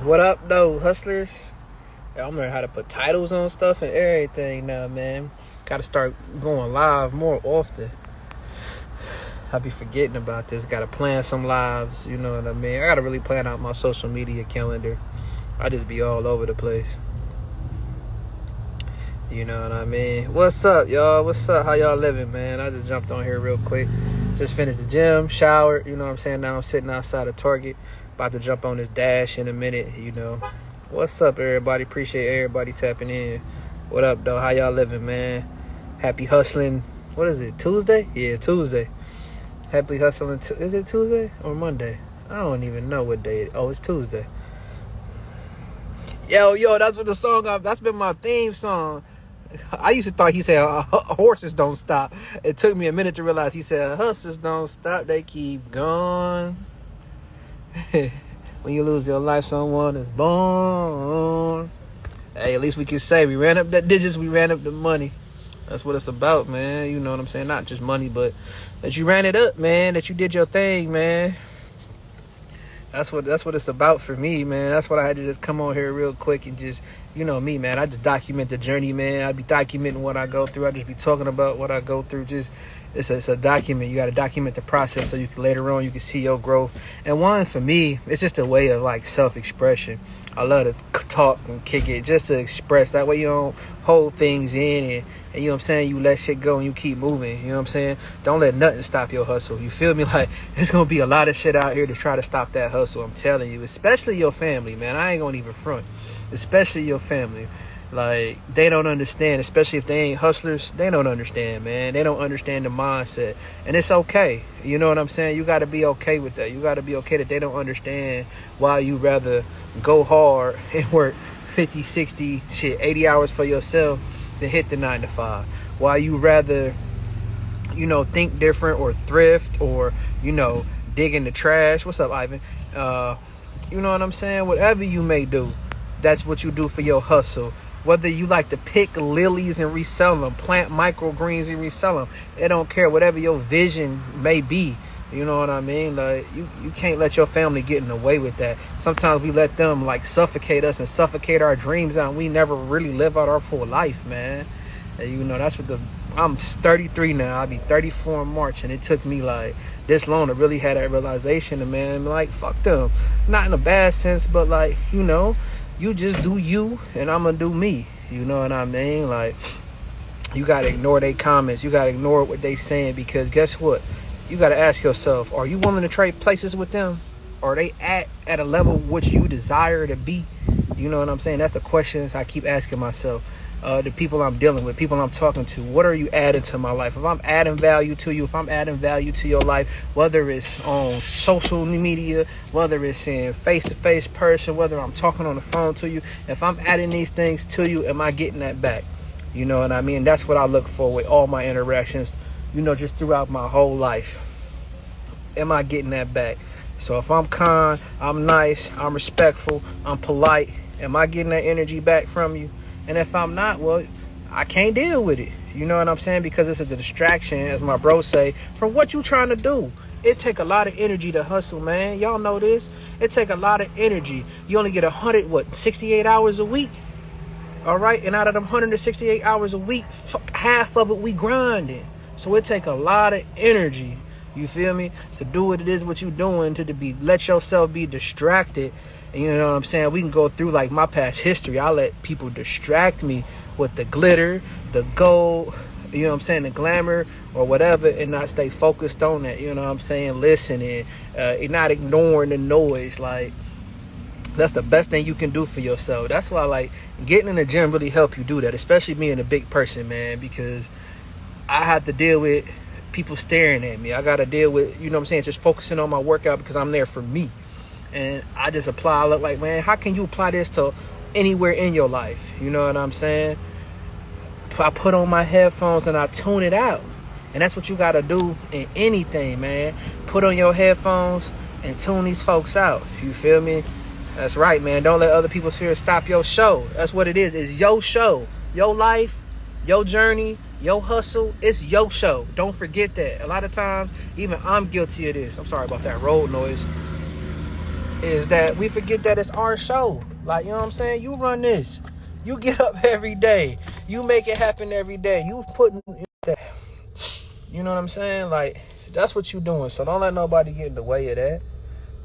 What up, though, hustlers? I'm learning how to put titles on stuff and everything now, man. Gotta start going live more often. I be forgetting about this. Gotta plan some lives, you know what I mean? I gotta really plan out my social media calendar. I just be all over the place. You know what I mean? What's up, y'all? What's up? How y'all living, man? I just jumped on here real quick. Just finished the gym, showered, you know what I'm saying? Now I'm sitting outside of Target. About to jump on this dash in a minute, you know. What's up, everybody? Appreciate everybody tapping in. What up, though? How y'all living, man? Happy hustling. What is it, Tuesday? Yeah, Tuesday. Happy hustling. Is it Tuesday or Monday? I don't even know what day it is. Oh, it's Tuesday. Yo, that's what the song, that's been my theme song. I used to thought he said horses don't stop. It took me a minute to realize he said hustlers don't stop, they keep going. When you lose your life, someone is born. Hey, at least we can say we ran up the digits, we ran up the money. That's what it's about, man. You know what I'm saying? Not just money, but that you ran it up, man. That you did your thing, man. That's what it's about for me, man. That's what I had to just come on here real quick and just, you know me, man. I just document the journey, man. I be documenting what I go through. I just be talking about what I go through. Just it's a document. You got to document the process so you can later on you can see your growth. And one for me, it's just a way of like self-expression. I love to talk and kick it just to express. That way you don't hold things in and you know what I'm saying, you let shit go and you keep moving. You know what I'm saying? Don't let nothing stop your hustle. You feel me? Like, there's going to be a lot of shit out here to try to stop that hustle. I'm telling you, especially your family, man. I ain't going to even front. Especially your family. Like, they don't understand, especially if they ain't hustlers. They don't understand, man. They don't understand the mindset. And it's okay. You know what I'm saying? You got to be okay with that. You got to be okay that they don't understand why you rather go hard and work 50, 60, 80 hours for yourself than hit the 9 to 5. Why you rather, you know, think different or thrift or, you know, dig in the trash. What's up, Ivan? You know what I'm saying? Whatever you may do, that's what you do for your hustle. Whether you like to pick lilies and resell them, plant microgreens and resell them, it don't care. Whatever your vision may be, you know what I mean? Like, you can't let your family get in the way with that. Sometimes we let them like suffocate us and suffocate our dreams out, and we never really live out our full life, man. And, you know, that's what I'm 33 now. I'll be 34 in March, and it took me like this long to really have that realization. And man, like, fuck them. Not in a bad sense, but like, you know, you just do you and I'm gonna do me. You know what I mean? Like, you gotta ignore their comments. You gotta ignore what they saying, because guess what? You gotta ask yourself, are you willing to trade places with them? Are they at a level which you desire to be? You know what I'm saying? That's the questions I keep asking myself. The people I'm dealing with, people I'm talking to, what are you adding to my life? If I'm adding value to you, if I'm adding value to your life, whether it's on social media, whether it's in face-to-face person, whether I'm talking on the phone to you, if I'm adding these things to you, am I getting that back? You know what I mean? That's what I look for with all my interactions, you know, just throughout my whole life. Am I getting that back? So if I'm kind, I'm nice, I'm respectful, I'm polite, am I getting that energy back from you? And if I'm not, well, I can't deal with it. You know what I'm saying? Because it's a distraction, as my bro say, from what you trying to do. It take a lot of energy to hustle, man. Y'all know this. It take a lot of energy. You only get 68 hours a week. All right? And out of them 168 hours a week, half of it we grinding. So it take a lot of energy, you feel me, to do what it is what you doing, let yourself be distracted. You know what I'm saying? We can go through like my past history. I let people distract me with the glitter, the gold, you know what I'm saying, the glamour or whatever, and not stay focused on that. You know what I'm saying? Listening, and not ignoring the noise. Like, that's the best thing you can do for yourself. That's why, like, getting in the gym really help you do that, especially being a big person, man, because I have to deal with people staring at me. I got to deal with, you know what I'm saying, just focusing on my workout because I'm there for me. And I just apply. I look like, man, how can you apply this to anywhere in your life? You know what I'm saying? I put on my headphones and I tune it out. And that's what you got to do in anything, man. Put on your headphones and tune these folks out. You feel me? That's right, man. Don't let other people's fears stop your show. That's what it is. It's your show. Your life, your journey, your hustle. It's your show. Don't forget that. A lot of times, even I'm guilty of this. I'm sorry about that road noise. is that we forget that it's our show. Like, you know what I'm saying? You run this. You get up every day. You make it happen every day. You putting, you know what I'm saying? Like, that's what you doing. So don't let nobody get in the way of that.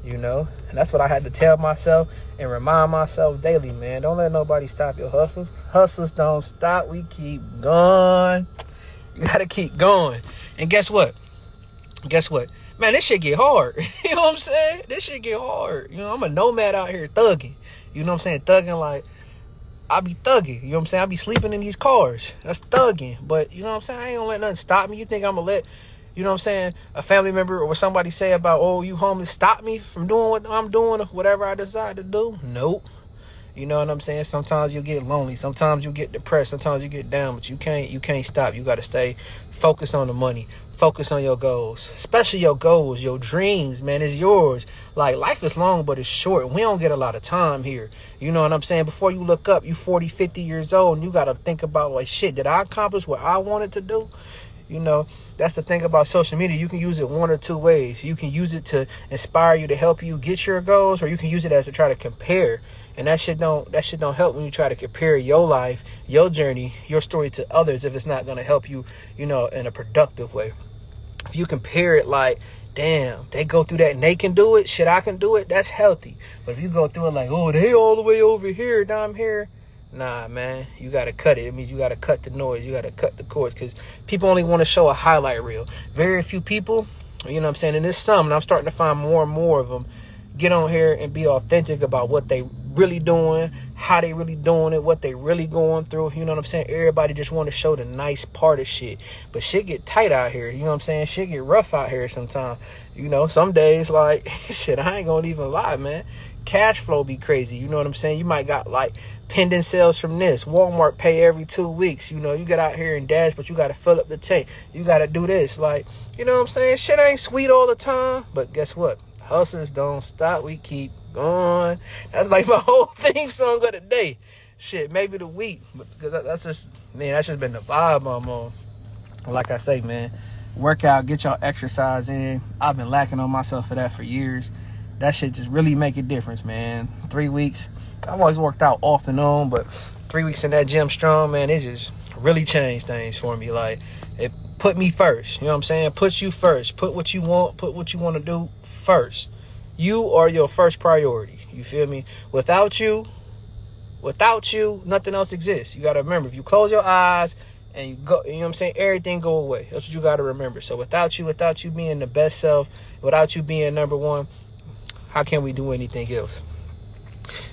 You know, and that's what I had to tell myself and remind myself daily, man. Don't let nobody stop your hustles. Hustles don't stop. We keep going. You gotta keep going. And guess what? Man, this shit get hard. You know what I'm saying? This shit get hard. You know, I'm a nomad out here thugging. You know what I'm saying? Thugging like, I be thugging. You know what I'm saying? I be sleeping in these cars. That's thugging. But, you know what I'm saying? I ain't gonna let nothing stop me. You think I'm gonna let, you know what I'm saying, a family member or somebody say about, oh, you homeless, stop me from doing what I'm doing or whatever I decide to do? Nope. You know what I'm saying? Sometimes you get lonely. Sometimes you get depressed. Sometimes you get down. But you can't stop. You got to stay focused on the money. Focus on your goals. Especially your goals, your dreams, man. It's yours. Like, life is long, but it's short. We don't get a lot of time here. You know what I'm saying? Before you look up, you 40, 50 years old, and you got to think about, like, shit, did I accomplish what I wanted to do? You know, that's the thing about social media. You can use it one or two ways. You can use it to inspire you to help you get your goals, or you can use it as to try to compare. And that shit don't help when you try to compare your life, your journey, your story to others if it's not going to help you, you know, in a productive way. If you compare it like, damn, they go through that and they can do it, shit, I can do it, that's healthy. But if you go through it like, oh, they all the way over here, now I'm here. Nah, man, you got to cut it. It means you got to cut the noise. You got to cut the cords, because people only want to show a highlight reel. Very few people, you know what I'm saying, and there's some, and I'm starting to find more and more of them, get on here and be authentic about what they really doing, how they really doing it, what they really going through. You know what I'm saying? Everybody just want to show the nice part of shit. But shit get tight out here. You know what I'm saying? Shit get rough out here sometimes. You know, some days, like, shit, I ain't gonna even lie, man. Cash flow be crazy. You know what I'm saying? You might got, like, pending sales from this. Walmart pay every 2 weeks. You know, you get out here and dash, but you got to fill up the tank. You got to do this. Like, you know what I'm saying? Shit ain't sweet all the time. But guess what? Hustlers don't stop. We keep going. That's like my whole theme song of the day. Shit, maybe the week. But that's just, man, that's just been the vibe I'm on. Like I say, man, work out, get your exercise in. I've been lacking on myself for that for years. That shit just really make a difference, man. 3 weeks. I've always worked out off and on, but 3 weeks in that gym strong, man, it just really changed things for me. Like, it put me first. You know what I'm saying? Put you first. Put what you want to do first. You are your first priority. You feel me? Without you, nothing else exists. You got to remember, if you close your eyes and you go, you know what I'm saying, everything go away. That's what you got to remember. So without you being the best self, without you being number one, how can we do anything else?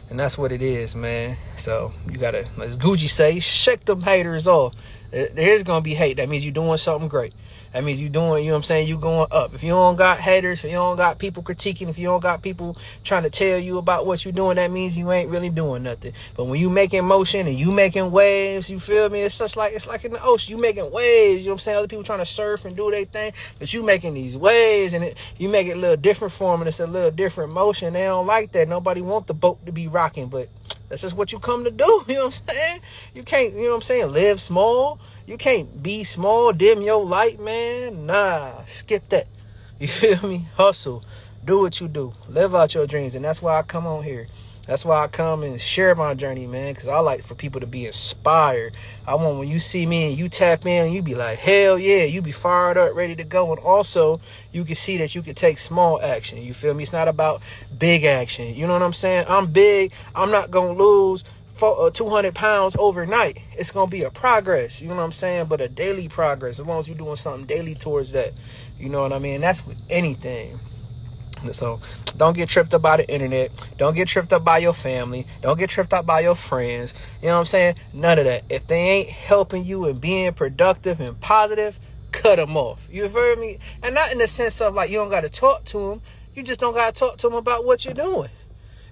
And that's what it is, man. So you gotta, as Gucci say, shake them haters off. There is gonna be hate. That means you're doing something great. That means you doing, you know what I'm saying, you going up. If you don't got haters, if you don't got people critiquing, if you don't got people trying to tell you about what you're doing, that means you ain't really doing nothing. But when you making motion and you making waves, you feel me? It's just like, it's like in the ocean, you making waves, you know what I'm saying? Other people trying to surf and do their thing, but you making these waves, and you make it a little different for them, and it's a little different motion. They don't like that. Nobody want the boat to be rocking, but that's just what you come to do, you know what I'm saying? You can't, you know what I'm saying, live small. You can't be small, dim your light, man. Nah, skip that. You feel me? Hustle. Do what you do. Live out your dreams. And that's why I come on here. That's why I come and share my journey, man, because I like for people to be inspired. I want when you see me and you tap in, you be like, hell yeah, you be fired up, ready to go. And also, you can see that you can take small action. You feel me? It's not about big action. You know what I'm saying? I'm big. I'm not going to lose 200 pounds overnight. It's gonna be a progress, you know what I'm saying, but a daily progress, as long as you're doing something daily towards that, you know what I mean. That's with anything. So don't get tripped up by the internet. Don't get tripped up by your family. Don't get tripped up by your friends. You know what I'm saying? None of that. If they ain't helping you and being productive and positive, cut them off. You feel me? And not in the sense of like you don't got to talk to them. You just don't got to talk to them about what you're doing.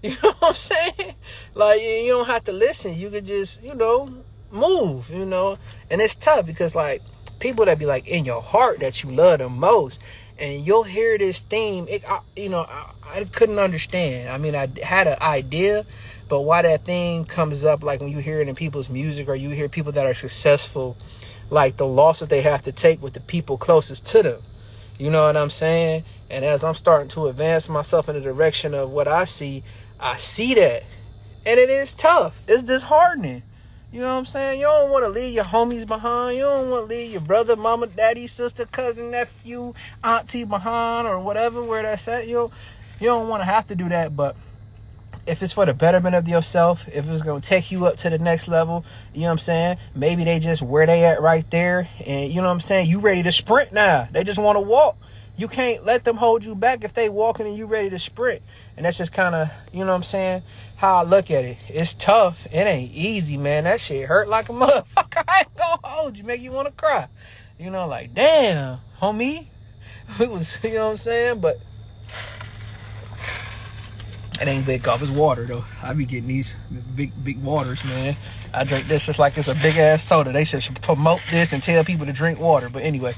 You know what I'm saying? Like, you don't have to listen. You could just, you know, move, you know. And it's tough because, like, people that be, like, in your heart that you love the most, and you'll hear this theme, I couldn't understand. I mean, I had an idea, but why that theme comes up, like, when you hear it in people's music or you hear people that are successful, like, the loss that they have to take with the people closest to them. You know what I'm saying? And as I'm starting to advance myself in the direction of what I see that. And it is tough. It's disheartening. You know what I'm saying? You don't want to leave your homies behind. You don't want to leave your brother, mama, daddy, sister, cousin, nephew, auntie behind, or whatever, where that's at. You don't want to have to do that, but if it's for the betterment of yourself, if it's going to take you up to the next level, you know what I'm saying? Maybe they just where they at right there, and you know what I'm saying? You ready to sprint now. They just want to walk. You can't let them hold you back if they walking and you ready to sprint. And that's just kind of, you know what I'm saying, how I look at it. It's tough. It ain't easy, man. That shit hurt like a motherfucker. I ain't gonna hold you. Make you want to cry. You know, like, damn, homie. It was, you know what I'm saying? But it ain't big up. It's water, though. I be getting these big waters, man. I drink this just like it's a big-ass soda. They should promote this and tell people to drink water. But anyway.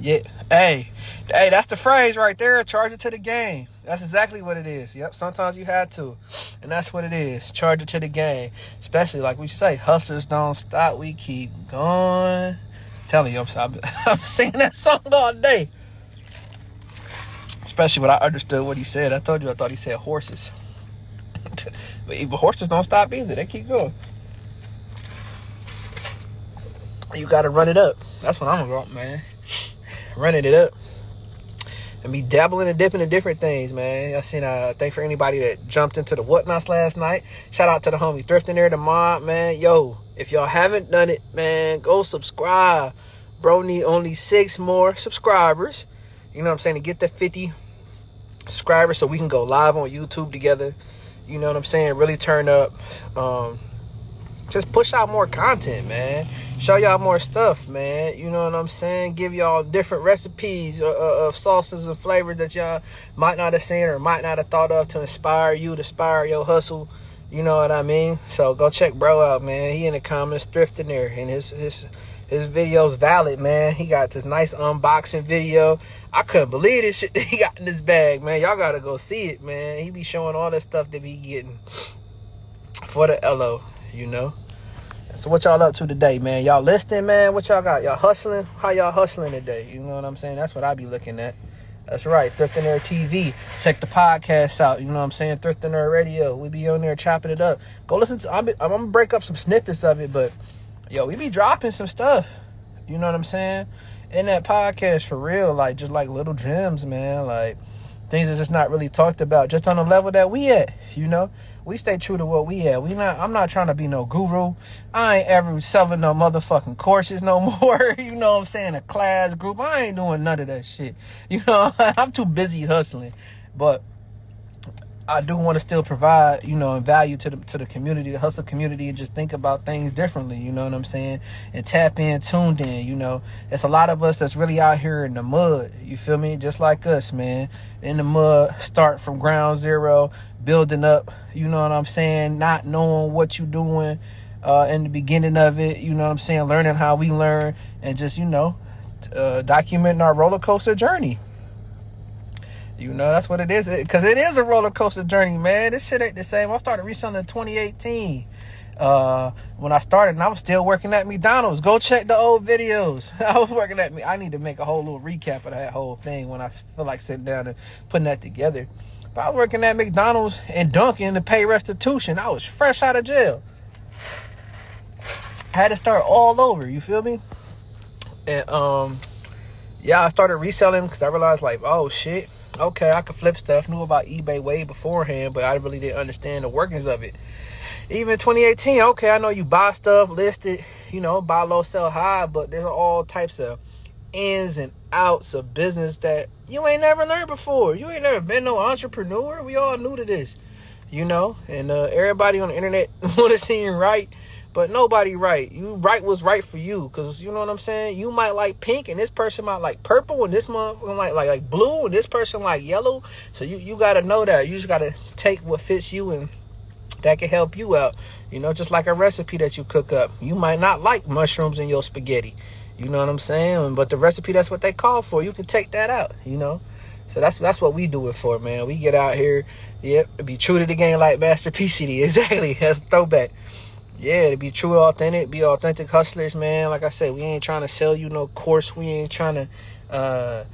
Yeah, hey, that's the phrase right there. Charge it to the game. That's exactly what it is. Yep, sometimes you had to, and that's what it is. Charge it to the game. Especially like we say, hustlers don't stop. We keep going. I'm telling you, I'm singing that song all day. Especially when I understood what he said. I told you I thought he said horses, but horses don't stop either. They keep going. You gotta run it up. That's what I'm about, man. Running it up and be dabbling and dipping in different things, man. I seen thanks for anybody that jumped into the whatnots last night. Shout out to the homie Thrifting there, the mob, man. Yo, if y'all haven't done it, man, go subscribe. Bro need only 6 more subscribers, you know what I'm saying, to get the 50 subscribers so we can go live on YouTube together. You know what I'm saying? Really turn up. Just push out more content, man. Show y'all more stuff, man. You know what I'm saying? Give y'all different recipes of sauces and flavors that y'all might not have seen or might not have thought of to inspire you, to inspire your hustle. You know what I mean? So go check bro out, man. He in the comments thrifting there, and his video's valid, man. He got this nice unboxing video. I couldn't believe this shit that he got in his bag, man. Y'all gotta go see it, man. He be showing all that stuff that he getting for the LO. You know, so what y'all up to today, man? Y'all listening, man? What y'all got? Y'all hustling? How y'all hustling today? You know what I'm saying? That's what I be looking at. That's right, Thrifting There TV. Check the podcast out. You know what I'm saying? Thrifting There Radio. We be on there chopping it up. Go listen to. I'm gonna break up some snippets of it, but yo, we be dropping some stuff. You know what I'm saying? In that podcast for real, like just like little gems, man. Like things that's just not really talked about, just on the level that we at. You know. We stay true to what we have. I'm not trying to be no guru. I ain't ever selling no motherfucking courses no more. You know what I'm saying? A class group. I ain't doing none of that shit. You know, I'm too busy hustling. But I do want to still provide, you know, value to the community, the hustle community, and just think about things differently, you know what I'm saying? And tap in, tuned in, you know. It's a lot of us that's really out here in the mud, you feel me? Just like us, man. In the mud, start from ground zero, building up, you know what I'm saying? Not knowing what you're doing in the beginning of it, you know what I'm saying? Learning how we learn and just, you know, documenting our roller coaster journey. You know, that's what it is. Because it is a roller coaster journey, man. This shit ain't the same. I started reselling in 2018. When I started, and I was still working at McDonald's. Go check the old videos. I was working at I need to make a whole little recap of that whole thing when I feel like sitting down and putting that together. But I was working at McDonald's and Dunkin' to pay restitution. I was fresh out of jail. I had to start all over, you feel me? And, yeah, I started reselling because I realized, like, oh, shit. Okay, I could flip stuff. Knew about eBay way beforehand, but I really didn't understand the workings of it. Even 2018, okay, I know you buy stuff, list it, you know, buy low, sell high, but there's all types of ins and outs of business that you ain't never learned before. You ain't never been no entrepreneur. We all new to this, you know, and everybody on the internet want to seem right, but nobody right. You right was right for you, because you know what I'm saying? You might like pink, and this person might like purple, and this motherfucker like blue, and this person like yellow. So you got to know that. You just got to take what fits you, and that can help you out. You know, just like a recipe that you cook up. You might not like mushrooms in your spaghetti. You know what I'm saying? But the recipe, that's what they call for. You can take that out, you know? So that's what we do it for, man. We get out here, yep, to be true to the game like Master PCD. Exactly. That's a throwback. Yeah, to be true, authentic, be authentic hustlers, man. Like I said, we ain't trying to sell you no course. We ain't trying to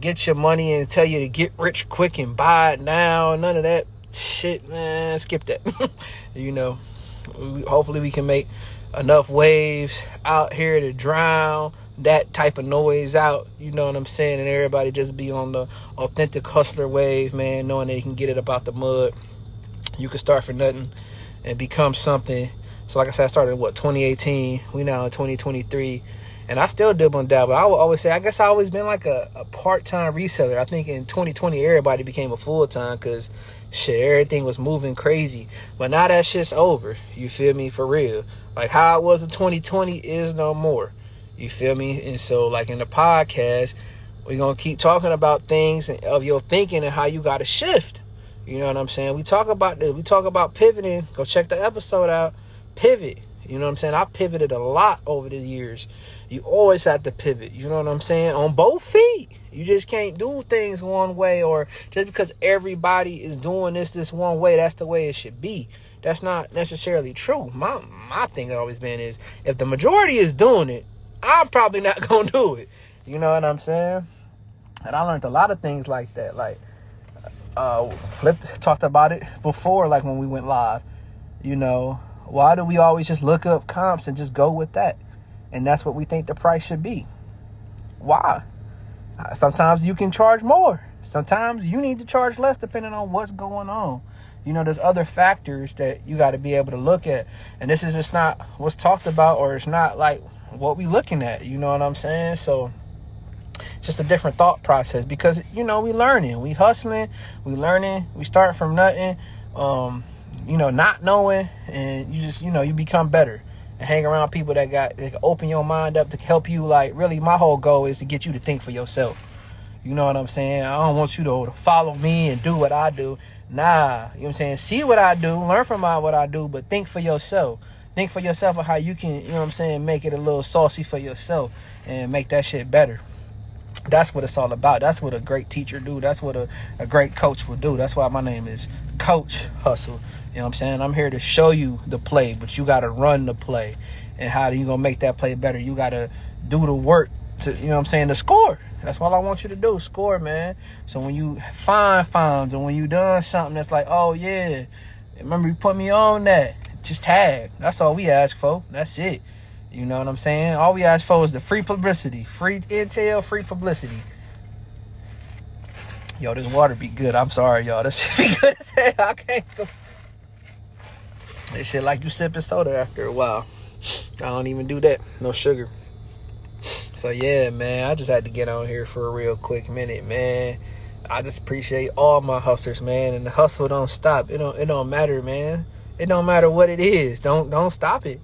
get your money and tell you to get rich quick and buy it now. None of that shit, man. Skip that. Hopefully we can make enough waves out here to drown that type of noise out, you know what I'm saying, and everybody just be on the authentic hustler wave, man, knowing that you can get it up out the mud. You can start for nothing and become something. So like I said, I started in 2018. We now in 2023, and I still dibble and dabble. I would always say, I guess I always been like a part-time reseller. I think in 2020 everybody became a full-time because shit, everything was moving crazy. But now that shit's over, you feel me, for real. Like how it was in 2020 is no more. You feel me? And so, like in the podcast, we're going to keep talking about things of your thinking and how you got to shift. You know what I'm saying? We talk about this. We talk about pivoting. Go check the episode out. Pivot. You know what I'm saying? I pivoted a lot over the years. You always have to pivot. You know what I'm saying? On both feet. You just can't do things one way, or just because everybody is doing this one way, that's the way it should be. That's not necessarily true. My thing has always been is, if the majority is doing it, I'm probably not going to do it. You know what I'm saying? And I learned a lot of things like that. Like, Flip talked about it before, like when we went live. Why do we always just look up comps and just go with that? And that's what we think the price should be. Why? Sometimes you can charge more. Sometimes you need to charge less depending on what's going on. There's other factors that you got to be able to look at. And this is just not what's talked about, or it's not like what we looking at, you know what I'm saying? So just a different thought process, because we learning, we hustling, we learning, we start from nothing, not knowing, and you just you become better and hang around people that can open your mind up to help you. Like, really, my whole goal is to get you to think for yourself. You know what I'm saying? I don't want you to follow me and do what I do. Nah, you know what I'm saying? See what I do, learn from what I do, but think for yourself. Think for yourself of how you can, make it a little saucy for yourself and make that shit better. That's what it's all about. That's what a great teacher do. That's what a great coach will do. That's why my name is Coach Hustle. You know what I'm saying? I'm here to show you the play, but you got to run the play. And how you going to make that play better? You got to do the work to, to score. That's all I want you to do, score, man. So when you find finds, and when you done something that's like, oh, yeah, remember you put me on that. Just tag. That's all we ask for. That's it. You know what I'm saying? All we ask for is the free publicity. Free intel, free publicity. Yo, this water be good. I'm sorry, y'all. This shit be good as hell. I can't go. This shit like you sipping soda after a while. I don't even do that. No sugar. So, yeah, man. I just had to get on here for a real quick minute, man. I just appreciate all my hustlers, man. And the hustle don't stop. It don't matter, man. It don't matter what it is. Don't stop it.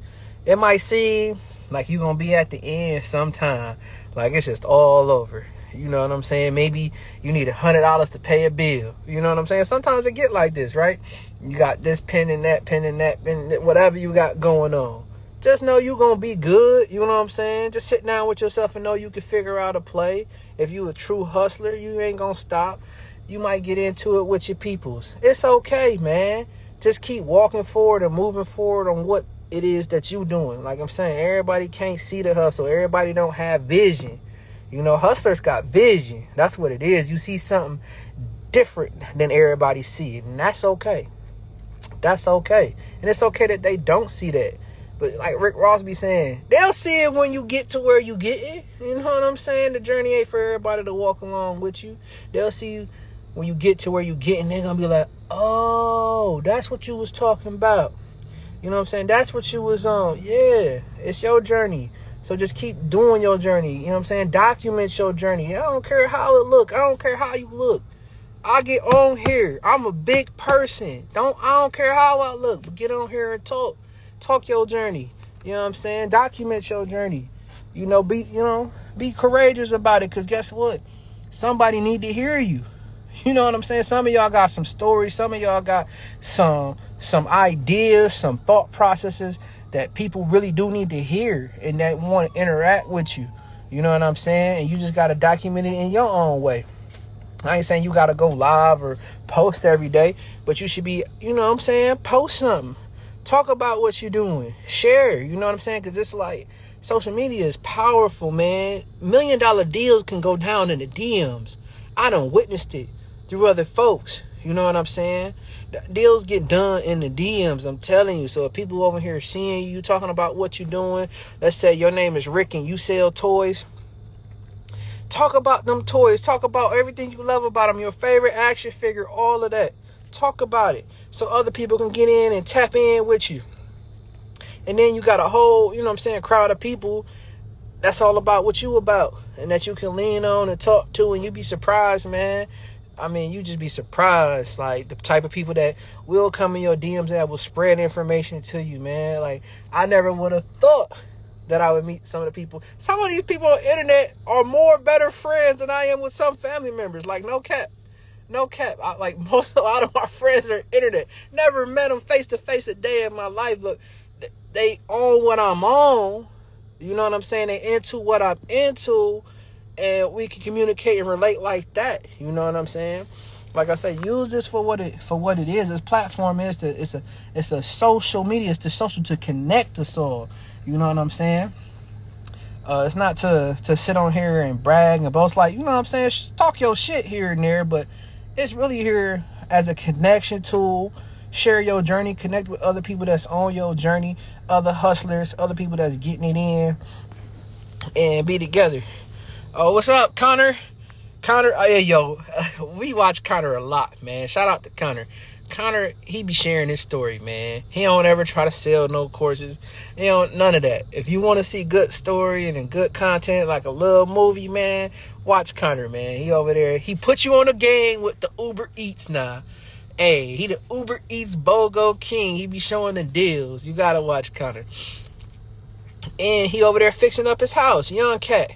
It might seem like you're going to be at the end sometime. Like it's just all over. You know what I'm saying? Maybe you need $100 to pay a bill. You know what I'm saying? Sometimes it get like this, right? You got this pen and that, whatever you got going on. Just know you're going to be good. You know what I'm saying? Just sit down with yourself and know you can figure out a play. If you a true hustler, you ain't going to stop. You might get into it with your peoples. It's okay, man. Just keep walking forward and moving forward on what it is that you doing. Like I'm saying, everybody can't see the hustle. Everybody don't have vision. Hustlers got vision. That's what it is. You see something different than everybody see it, and that's okay. That's okay. And it's okay that they don't see that. But like Rick Ross be saying, they'll see it when you get to where you getting. You know what I'm saying? The journey ain't for everybody to walk along with you. They'll see you when you get to where you getting. They're going to be like, oh, that's what you was talking about. You know what I'm saying? That's what you was on. Yeah, it's your journey. So just keep doing your journey. You know what I'm saying? Document your journey. I don't care how it look. I don't care how you look. I get on here. I'm a big person. I don't care how I look, but get on here and talk. Talk your journey. You know what I'm saying? Document your journey. Be courageous about it, because guess what? Somebody need to hear you. You know what I'm saying? Some of y'all got some stories. Some of y'all got some ideas, some thought processes that people really do need to hear and that want to interact with you. You know what I'm saying? And you just got to document it in your own way. I ain't saying you got to go live or post every day, but you should be, post something. Talk about what you're doing. Share, you know what I'm saying? Because it's like, Social media is powerful, man. $1 million deals can go down in the DMs. I done witnessed it through other folks. You know what I'm saying? Deals get done in the DMs, I'm telling you. So if people over here seeing you talking about what you're doing, let's say your name is Rick and you sell toys, talk about them toys. Talk about everything you love about them, your favorite action figure, all of that. Talk about it so other people can get in and tap in with you. And then you got a whole, crowd of people that's all about what you about and that you can lean on and talk to, and you be surprised, man. I mean, you just be surprised, like, the type of people that will come in your DMs that will spread information to you, man. Like, I never would have thought that I would meet some of the people. Some of these people on the internet are more better friends than I am with some family members. Like, no cap. No cap. A lot of my friends are internet. Never met them face to face a day in my life, but they own what I'm on. You know what I'm saying? They into what I'm into, and we can communicate and relate like that. You know what I'm saying? Like I say, use this for what it is. This platform is it's a social media. It's the social to connect us all. You know what I'm saying? It's not to sit on here and brag and boast, like, you know what I'm saying? Talk your shit here and there, but it's really here as a connection tool. Share your journey, connect with other people that's on your journey, other hustlers, other people that's getting it in, and be together. Oh, what's up, Connor? We watch Connor a lot, man. Shout out to Connor. Connor, he be sharing his story, man. He don't ever try to sell no courses. None of that. If you want to see good story and good content, like a little movie, man, watch Connor, man. He over there. He put you on a game with the Uber Eats now. Hey, he the Uber Eats BOGO king. He be showing the deals. You gotta watch Connor. And he over there fixing up his house. Young cat.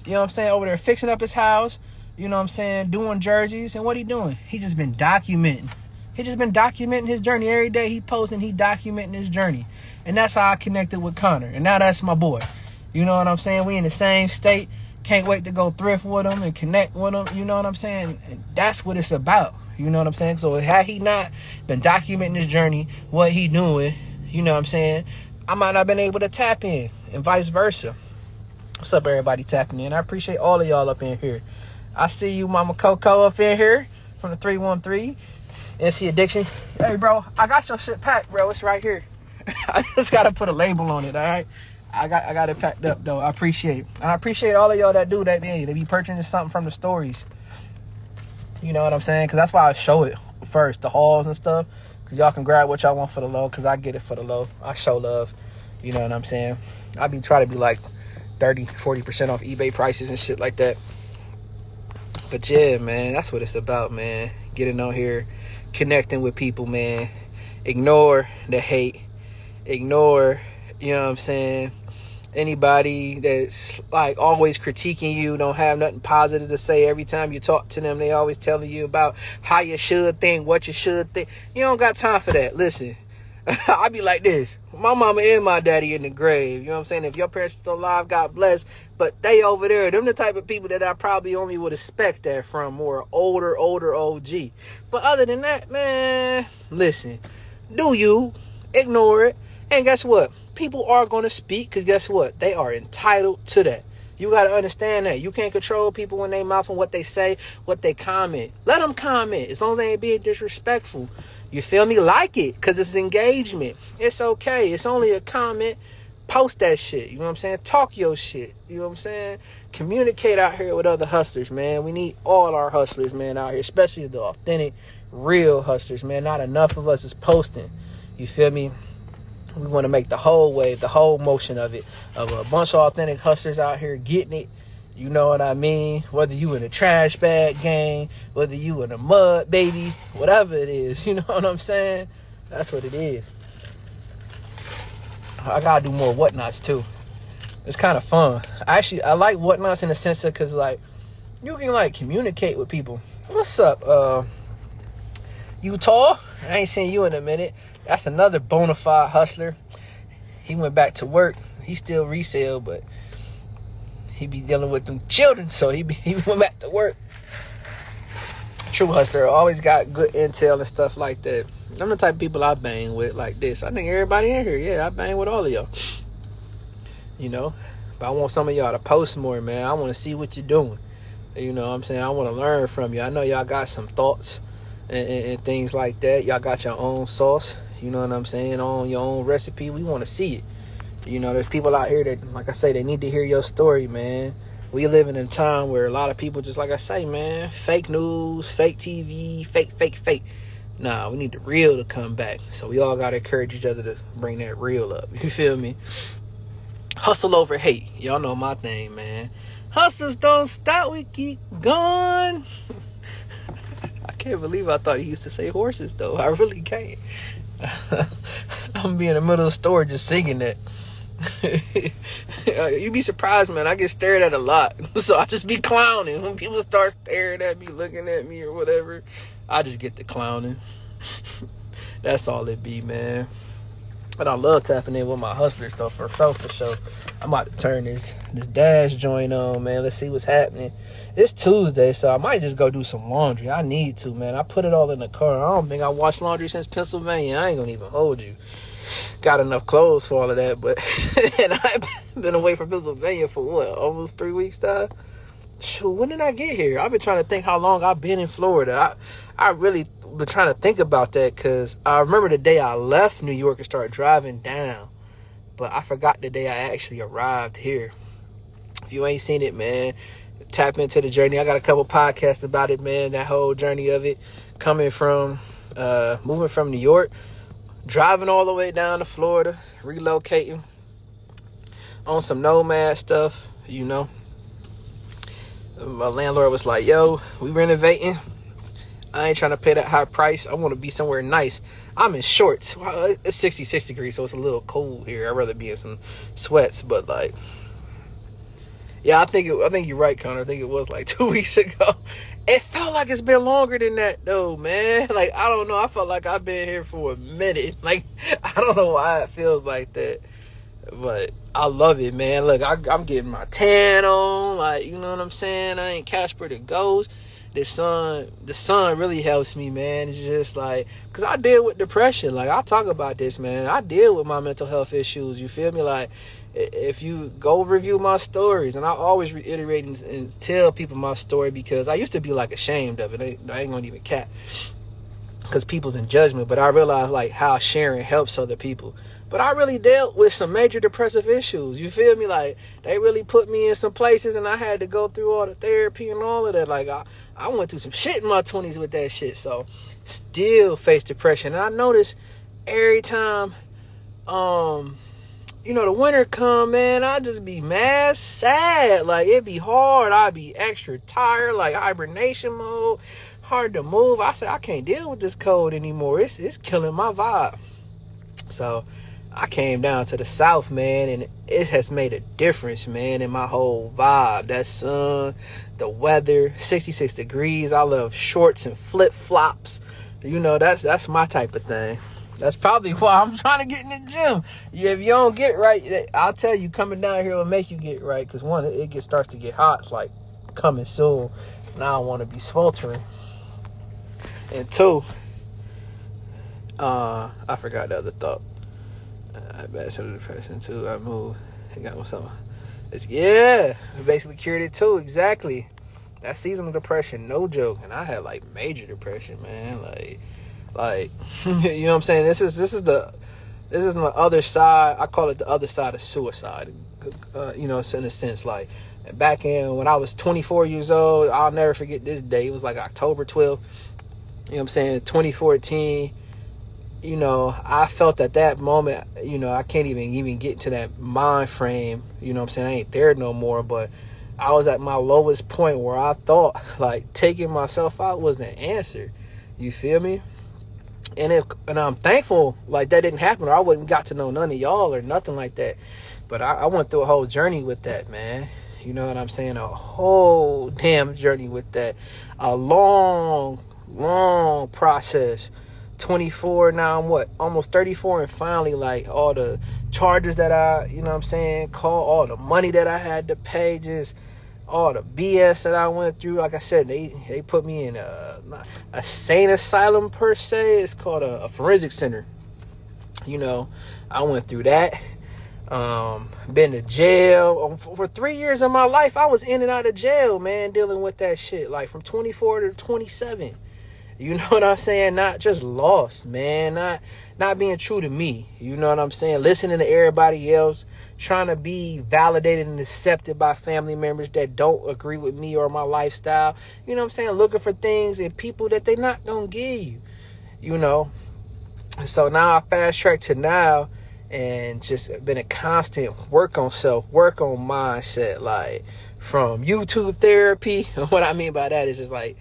You know what I'm saying? Over there fixing up his house. You know what I'm saying? Doing jerseys. And what he doing? He just been documenting. He just been documenting his journey. Every day he posting, he documenting his journey. And that's how I connected with Connor. And now that's my boy. You know what I'm saying? We in the same state. Can't wait to go thrift with him and connect with him. You know what I'm saying? And that's what it's about. You know what I'm saying? So had he not been documenting his journey, what he doing, you know what I'm saying, I might not have been able to tap in, and vice versa. What's up, everybody tapping in? I appreciate all of y'all up in here. I see you, Mama Coco, up in here from the 313. NC Addiction. Hey, bro, I got your shit packed, bro. It's right here. I just got to put a label on it, all right? I got it packed up, though. I appreciate it. And I appreciate all of y'all that do that. Hey, they be purchasing something from the stories. You know what I'm saying? Because that's why I show it first, the hauls and stuff. Because y'all can grab what y'all want for the low, because I get it for the low. I show love. You know what I'm saying? I be trying to be like 30, 40% off eBay prices and shit like that. But yeah, man, that's what it's about, man. Getting on here, connecting with people, man. Ignore the hate. Ignore, you know what I'm saying, anybody that's like always critiquing you, don't have nothing positive to say. Every time you talk to them, they always telling you about how you should think, what you should think. You don't got time for that. Listen, I be like this. My mama and my daddy in the grave. You know what I'm saying? If your parents are still alive, God bless. But they over there, them the type of people that I probably only would expect that from, more older OG. But other than that, man, listen, do you ignore it? And guess what? People are going to speak, because guess what? They are entitled to that. You got to understand that. You can't control people when they mouth and what they say, what they comment. Let them comment, as long as they ain't being disrespectful. You feel me? Like it, because it's engagement. It's okay. It's only a comment. Post that shit. You know what I'm saying? Talk your shit. You know what I'm saying? Communicate out here with other hustlers, man. We need all our hustlers, man, out here, especially the authentic, real hustlers, man. Not enough of us is posting. You feel me? We want to make the whole wave, the whole motion of it, of a bunch of authentic hustlers out here getting it. You know what I mean? Whether you in a trash bag gang, whether you in a mud baby, whatever it is, you know what I'm saying? That's what it is. I gotta do more whatnots too. It's kind of fun. I like whatnots in the sense of, because like you can like communicate with people. What's up, Utah? I ain't seen you in a minute. That's another bona fide hustler. He went back to work. He still resale, but he be dealing with them children, so he went back to work. True hustler, always got good intel and stuff like that. I'm the type of people I bang with like this. I think everybody in here, yeah, I bang with all of y'all. you know. But I want some of y'all to post more, man. I want to see what you're doing. You know what I'm saying? I want to learn from you. I know y'all got some thoughts and things like that. Y'all got your own sauce, you know what I'm saying, on your own recipe. We want to see it. You know, there's people out here that, like I say, they need to hear your story, man. We live in a time where a lot of people, just like I say, man, fake news, fake TV, fake. Nah, we need the real to come back. So we all got to encourage each other to bring that real up. You feel me? Hustle over hate. Y'all know my thing, man. Hustlers don't stop, we keep going. I can't believe I thought he used to say horses, though. I really can't. I'm be in the middle of the store just singing that. You'd be surprised, man. I get stared at a lot. So I just be clowning. When people start staring at me, looking at me or whatever, I just get to clowning. That's all it be, man. But I love tapping in with my hustler stuff for sure. I'm about to turn this dash joint on, man. Let's see what's happening. It's Tuesday, so I might just go do some laundry. I need to, man. I put it all in the car. I don't think I washed laundry since Pennsylvania. I ain't gonna even hold you. Got enough clothes for all of that, but and I've been away from Pennsylvania for what, almost 3 weeks now? Shoot, when did I get here? I've been trying to think how long I've been in Florida. I really been trying to think about that, because I remember the day I left New York and started driving down, but I forgot the day I actually arrived here. If you ain't seen it, man, tap into the journey. I got a couple podcasts about it, man, that whole journey of it, coming from moving from New York, driving all the way down to Florida, relocating on some nomad stuff, you know. My landlord was like, yo, we renovating. I ain't trying to pay that high price. I want to be somewhere nice. I'm in shorts. Well, it's 66 degrees, so it's a little cold here. I'd rather be in some sweats, but like, yeah, I think you're right, Connor. I think it was like 2 weeks ago. It felt like it's been longer than that, though, man. Like, I don't know. I felt like I've been here for a minute. Like, I don't know why it feels like that, but I love it, man. Look, I'm getting my tan on. Like, you know what I'm saying? I ain't Casper the Ghost. The sun really helps me, man. It's just like, because I deal with depression. Like, I talk about this, man. I deal with my mental health issues. You feel me? Like, if you go review my stories, and I always reiterate and tell people my story, because I used to be like ashamed of it. I ain't gonna even cap, because people's in judgment. But I realize like how sharing helps other people. But I really dealt with some major depressive issues. You feel me? Like, they really put me in some places, and I had to go through all the therapy and all of that. Like, I went through some shit in my 20s with that shit. So, still face depression. And I notice every time, you know, the winter come, man, I just be mad sad. Like, it be hard. I be extra tired, like hibernation mode, hard to move. I said, I can't deal with this cold anymore. It's killing my vibe. So I came down to the South, man, and it has made a difference, man, in my whole vibe. That sun, the weather, 66 degrees. I love shorts and flip-flops. You know, that's my type of thing. That's probably why I'm trying to get in the gym. Yeah, if you don't get right, I'll tell you, coming down here will make you get right. Because one, it starts to get hot, like coming soon, and I don't want to be sweltering. And two, I forgot the other thought. I bad some depression too. I moved. I got something. Yeah, basically cured it too. Exactly. That seasonal depression, no joke. And I had like major depression, man. Like you know what I'm saying? This is the other side. I call it the other side of suicide. You know, in a sense, like back in when I was 24 years old, I'll never forget this day. It was like October 12th. You know what I'm saying? 2014. You know, I felt at that moment, you know, I can't even get to that mind frame. You know what I'm saying? I ain't there no more. But I was at my lowest point where I thought like taking myself out was the answer. You feel me? And I'm thankful like that didn't happen, or I wouldn't got to know none of y'all or nothing like that. But I went through a whole journey with that, man. You know what I'm saying? A whole damn journey with that. A long process. 24, now I'm what, almost 34, and finally, like, all the charges that I, you know what I'm saying, all the money that I had to pay, just all the BS that I went through. Like I said, they put me in a sane asylum per se. It's called a forensic center. You know, I went through that. Been to jail. For 3 years of my life, I was in and out of jail, man, dealing with that shit. Like from 24 to 27. You know what I'm saying? Not just lost, man. Not being true to me. You know what I'm saying? Listening to everybody else. Trying to be validated and accepted by family members that don't agree with me or my lifestyle. You know what I'm saying? Looking for things in people that they not gonna give you. You know? So now I fast track to now, and just been a constant work on self, work on mindset, like from YouTube therapy. What I mean by that is just like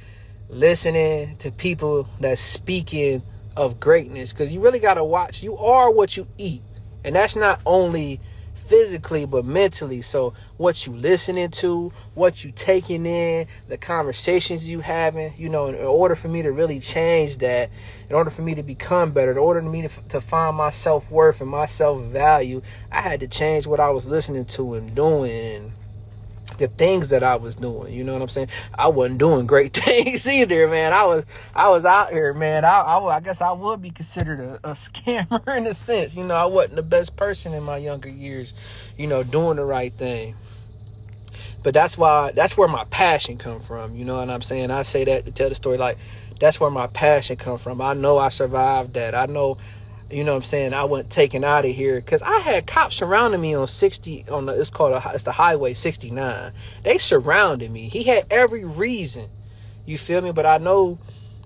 listening to people that's speaking of greatness, because you really got to watch. You are what you eat, and that's not only physically but mentally. So what you listening to, what you taking in, the conversations you having, you know, in order for me to really change that, in order for me to become better, in order for me to find my self-worth and my self-value, I had to change what I was listening to and doing, and the things that I was doing. You know what I'm saying? I wasn't doing great things either, man. I was out here, man. I guess I would be considered a scammer in a sense. You know, I wasn't the best person in my younger years, you know, doing the right thing. But that's where my passion come from. You know what I'm saying? I say that to tell the story. Like, that's where my passion come from. I know I survived that. I know, you know what I'm saying, I wasn't taken out of here, because I had cops surrounding me on 60, it's the highway 69. They surrounded me. He had every reason, you feel me? But I know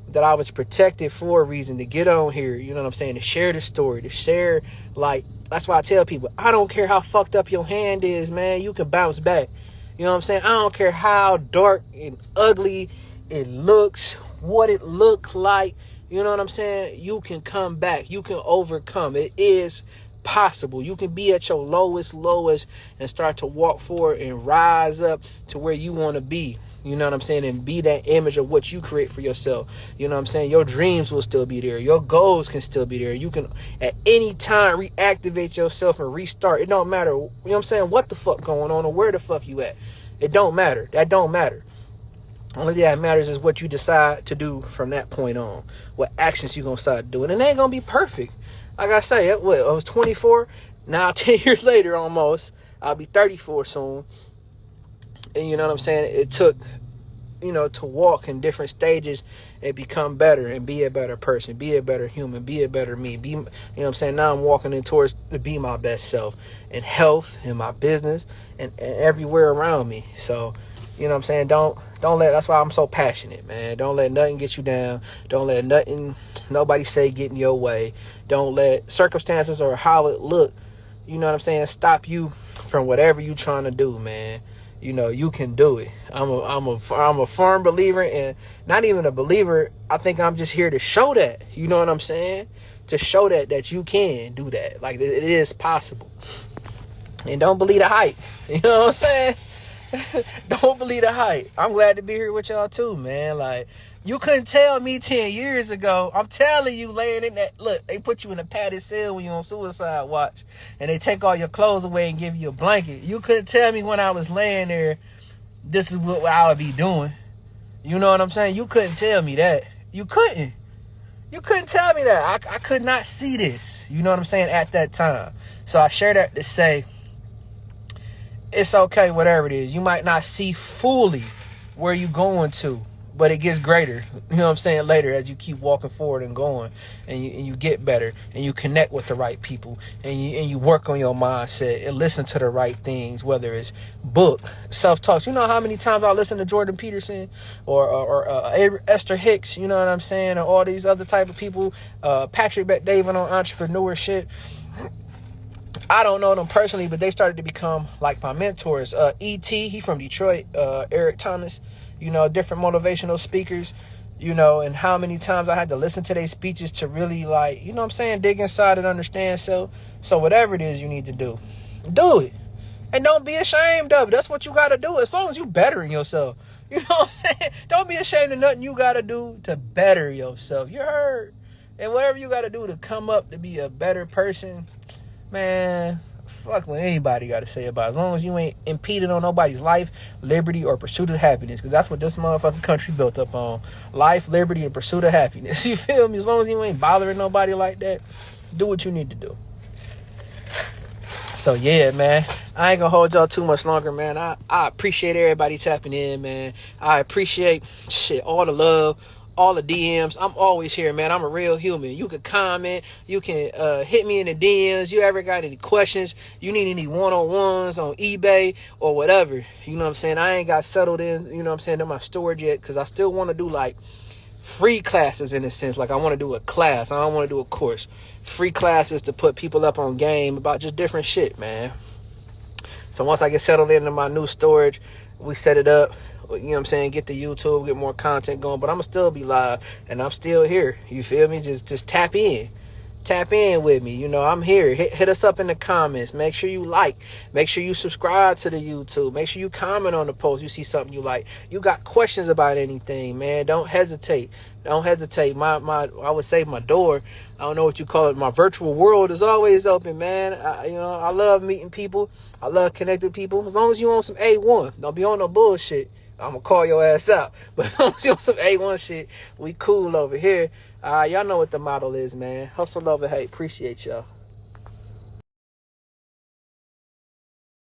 that I was protected for a reason, to get on here, you know what I'm saying, to share the story, to share, like, that's why I tell people, I don't care how fucked up your hand is, man, you can bounce back. You know what I'm saying? I don't care how dark and ugly it looks, what it looked like. You know what I'm saying? You can come back. You can overcome. It is possible. You can be at your lowest and start to walk forward and rise up to where you want to be. You know what I'm saying? And be that image of what you create for yourself. You know what I'm saying? Your dreams will still be there. Your goals can still be there. You can at any time reactivate yourself and restart. It don't matter. You know what I'm saying? What the fuck going on or where the fuck you at? It don't matter. That don't matter. Only thing that matters is what you decide to do from that point on. What actions you going to start doing. And they ain't going to be perfect. Like I say, I was 24. Now, 10 years later almost, I'll be 34 soon. And you know what I'm saying? It took, you know, to walk in different stages and become better and be a better person, be a better human, be a better me. You know what I'm saying? Now I'm walking in towards to be my best self in health, in my business, and everywhere around me. So, you know what I'm saying? Don't let, that's why I'm so passionate, man. Don't let nothing get you down. Don't let nobody say get in your way. Don't let circumstances or how it look, you know what I'm saying, stop you from whatever you trying to do, man. You know, you can do it. I'm a firm believer, and not even a believer. I think I'm just here to show that, you know what I'm saying? To show that you can do that. Like, it is possible. And don't believe the hype. You know what I'm saying? Don't believe the hype. I'm glad to be here with y'all too, man. Like, you couldn't tell me 10 years ago. I'm telling you, laying in that, look, they put you in a padded cell when you're on suicide watch, and they take all your clothes away and give you a blanket. You couldn't tell me when I was laying there, this is what I would be doing. You know what I'm saying? You couldn't tell me that. You couldn't tell me that. I could not see this. You know what I'm saying? At that time. So I share that to say, it's okay, whatever it is. You might not see fully where you're going to, but it gets greater. You know what I'm saying? Later, as you keep walking forward and going, and you get better, and you connect with the right people, and you work on your mindset and listen to the right things, whether it's book, self-talk. You know how many times I listen to Jordan Peterson or Esther Hicks, you know what I'm saying, or all these other type of people, Patrick Bet-David on entrepreneurship. I don't know them personally, but they started to become like my mentors. E.T., he from Detroit, Eric Thomas, you know, different motivational speakers, you know, and how many times I had to listen to their speeches to really, like, you know what I'm saying, dig inside and understand. So whatever it is you need to do it. And don't be ashamed of it. That's what you got to do, as long as you bettering yourself. You know what I'm saying? Don't be ashamed of nothing you got to do to better yourself. You heard? And whatever you got to do to come up to be a better person, man, fuck what anybody got to say about it. As long as you ain't impeding on nobody's life, liberty, or pursuit of happiness. Because that's what this motherfucking country built up on. Life, liberty, and pursuit of happiness. You feel me? As long as you ain't bothering nobody like that, do what you need to do. So yeah, man, I ain't gonna hold y'all too much longer, man. I appreciate everybody tapping in, man. I appreciate all the love, all the DMs. I'm always here, man. I'm a real human. You can comment, you can hit me in the DMs. You ever got any questions? You need any one-on-ones on eBay or whatever? You know what I'm saying? I ain't got settled in, you know what I'm saying, in my storage yet, because I still want to do like free classes in a sense. Like I want to do a class. I don't want to do a course. Free classes to put people up on game about just different shit, man. So once I get settled into my new storage, we set it up, you know what I'm saying, get the YouTube, get more content going, but I'm gonna still be live and I'm still here. You feel me? Just tap in. Tap in with me. You know, I'm here. Hit us up in the comments. Make sure you like. Make sure you subscribe to the YouTube. Make sure you comment on the post. You see something you like. You got questions about anything, man. Don't hesitate. Don't hesitate. I would say my door, I don't know what you call it, my virtual world is always open, man. I love meeting people. I love connecting people. As long as you on some A1. Don't be on no bullshit. I'm gonna call your ass out. But as long as you on some A1 shit, we cool over here. Y'all know what the motto is, man. Hustle, love, and hate. Appreciate y'all.